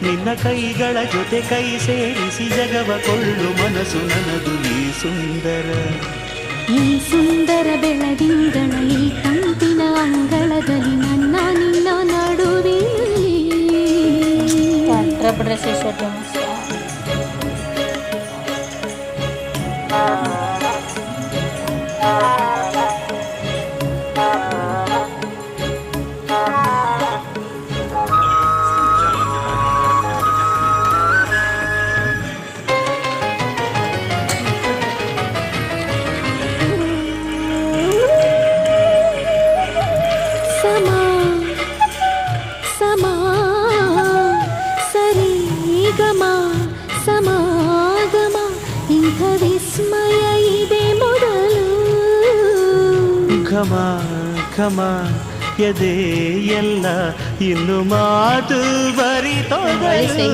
ನಿನ್ನ ಕೈಗಳ ಜೊತೆ ಕೈ ಸೇರಿಸಿ ಜಗವ ಕೊಳ್ಳು ಮನಸ್ಸು ನನ್ನದು ಈ ಸುಂದರ ಬೆಳದಿಂಗಳ ಈ ತಂಪಿನ ಅಂಗಳದಲ್ಲಿ ನನ್ನ ನಿನ್ನ ನಡುವೆ ಸಮಾಗಮ ಇಂಥ ವಿಸ್ಮಯ ಇದೆ ಮೊದಲು ಘಮ ಘಮ ಎದೆ ಎಲ್ಲ ಇನ್ನು ಮಾತು ಬರಿತೊಡಲು